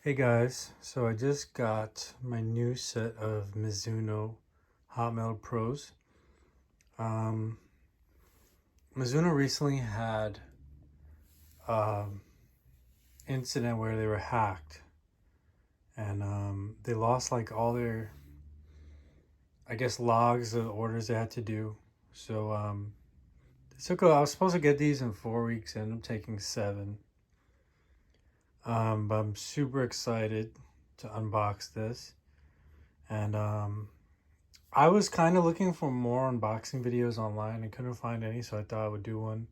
Hey guys, so I just got my new set of Mizuno Hot Metal Pros. Mizuno recently had an incident where they were hacked and they lost like all their, I guess, logs of orders they had to do. So I was supposed to get these in 4 weeks, ended up taking 7. But I'm super excited to unbox this. And I was kind of looking for more unboxing videos online and couldn't find any, so I thought I would do one.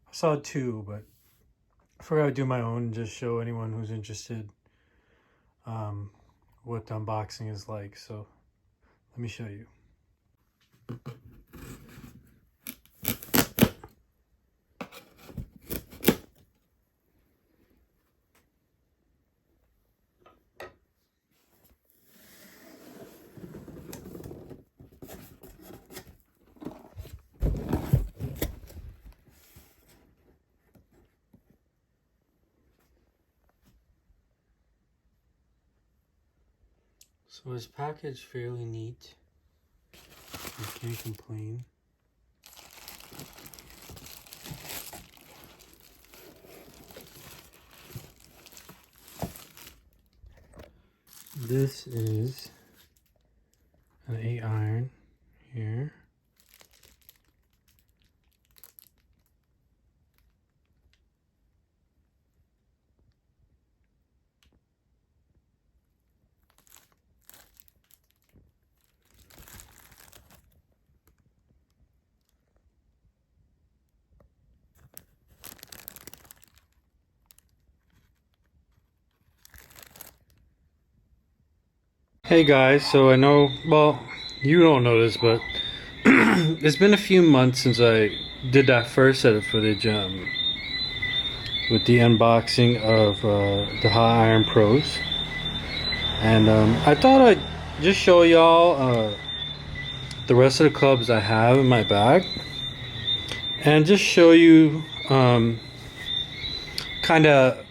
I saw 2, but I figured I would do my own and just show anyone who's interested what the unboxing is like. So let me show you. So it's packaged fairly neat. I can't complain. This is an 8 iron here. Hey guys, so I know, well, you don't know this, but it's been a few months since I did that first set of footage with the unboxing of the Hot Iron Pros. And I thought I'd just show y'all the rest of the clubs I have in my bag. And just show you kind of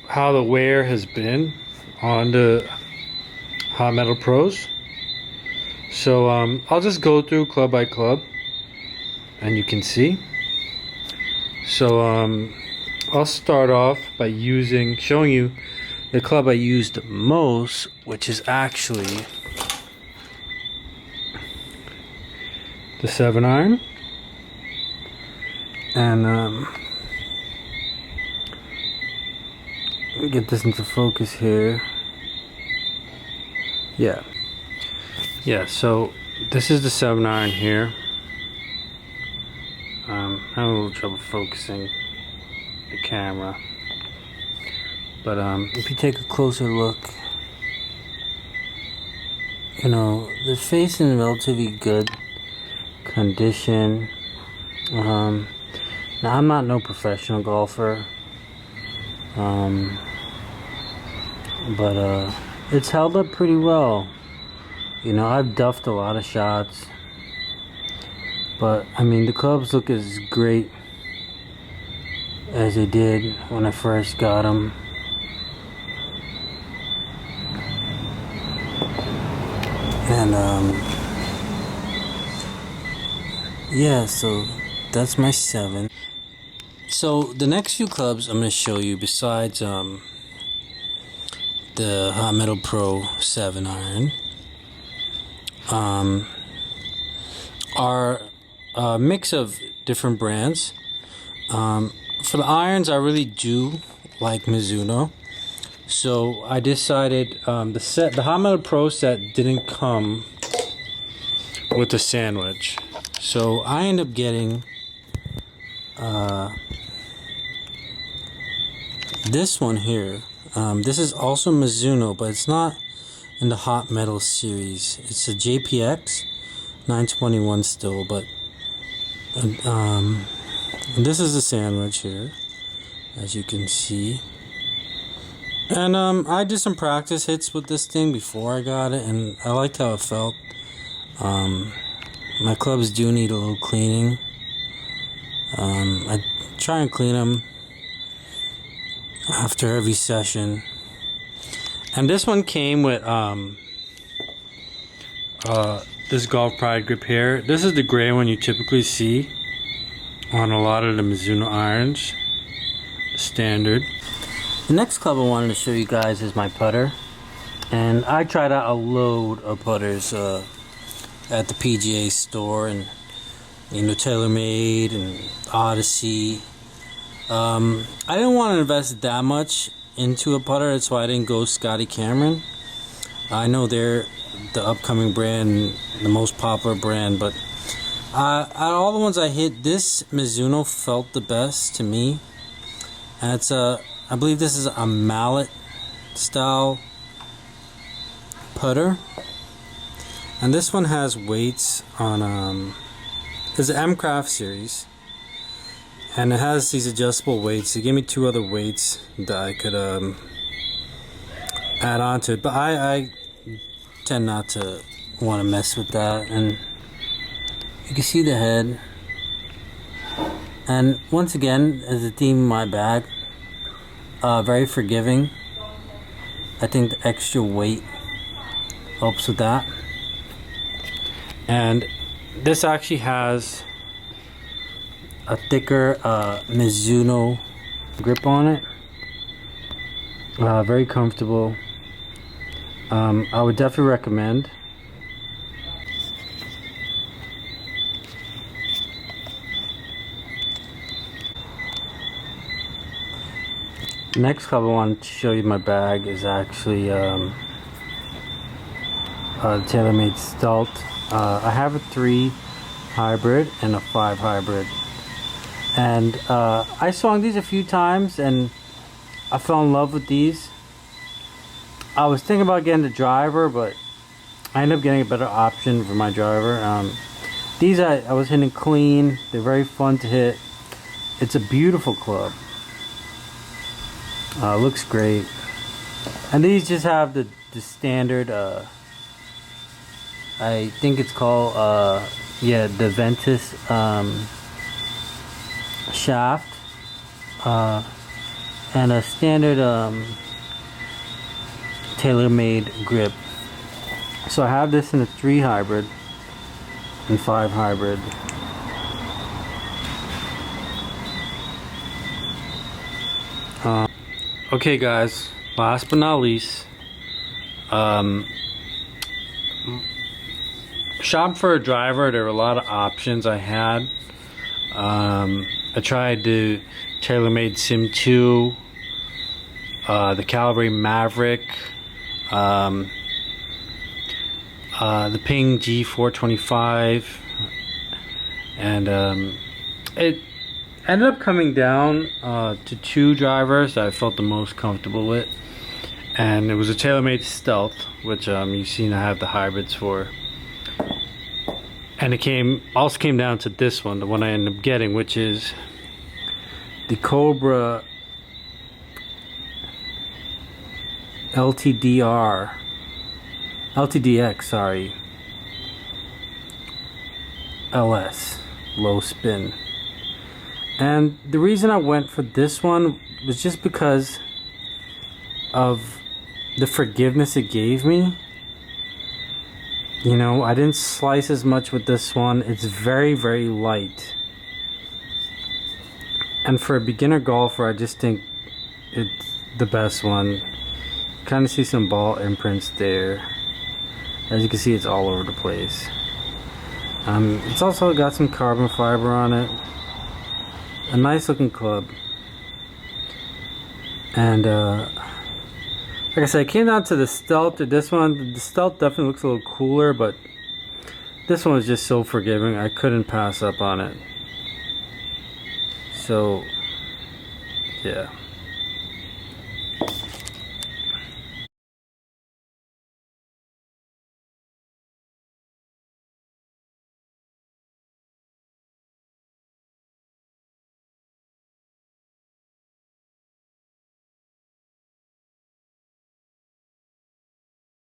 how the wear has been on the Hot Metal Pros. So I'll just go through club by club and you can see. So I'll start off by showing you the club I used most, which is actually the 7 iron. And let me get this into focus here. Yeah, so this is the 7 iron here. Having a little trouble focusing the camera. But if you take a closer look, you know, the face is in relatively good condition. Now I'm not no professional golfer. But it's held up pretty well. You know, I've duffed a lot of shots, but I mean, the clubs look as great as they did when I first got them. And yeah, so that's my 7. So the next few clubs I'm going to show you, besides the Hot Metal Pro 7 iron, are a mix of different brands. For the irons, I really do like Mizuno, so I decided the Hot Metal Pro set didn't come with a sandwich, so I ended up getting this one here. This is also Mizuno, but it's not in the Hot Metal series. It's a JPX 921 still, but this is the sandwich here, as you can see. And I did some practice hits with this thing before I got it, and I liked how it felt. My clubs do need a little cleaning. I try and clean them after every session. And this one came with this Golf Pride grip here. This is the gray one you typically see on a lot of the Mizuno irons, standard. The next club I wanted to show you guys is my putter, and I tried out a load of putters at the PGA store, and you know, TaylorMade and Odyssey. I didn't want to invest that much into a putter, that's why I didn't go Scotty Cameron. I know they're the upcoming brand, the most popular brand, but out of all the ones I hit, this Mizuno felt the best to me. And it's I believe this is a mallet style putter, and this one has weights on it's an M-Craft series, and it has these adjustable weights. They gave me 2 other weights that I could add on to it, but I tend not to want to mess with that. And you can see the head, and once again, as a theme in my bag, very forgiving. I think the extra weight helps with that. And this actually has a thicker Mizuno grip on it. Very comfortable. I would definitely recommend. The next club I wanted to show you in my bag is actually the TaylorMade Stealth. I have a 3 hybrid and a 5 hybrid, and I swung these a few times and I fell in love with these. I was thinking about getting the driver, but I ended up getting a better option for my driver. These I was hitting clean. They're very fun to hit. It's a beautiful club. Looks great. And these just have the standard, I think it's called, yeah, the Ventus shaft, and a standard TaylorMade grip. So I have this in a 3 hybrid and 5 hybrid. Okay guys, last but not least, shop for a driver. There were a lot of options I had. I tried the TaylorMade Sim 2, the Calibre Maverick, the Ping G425, and it ended up coming down to 2 drivers that I felt the most comfortable with, and it was a TaylorMade Stealth, which you've seen I have the hybrids for, and it also came down to this one, the one I ended up getting, which is the Cobra LTDX, sorry, LS, low spin. And the reason I went for this one was just because of the forgiveness it gave me. You know, I didn't slice as much with this one. It's very, very light. And for a beginner golfer, I just think it's the best one. Kind of see some ball imprints there. As you can see, it's all over the place. It's also got some carbon fiber on it. A nice looking club. And like I said, I came down to the Stealth or this one. The Stealth definitely looks a little cooler, but this one was just so forgiving. I couldn't pass up on it. So yeah.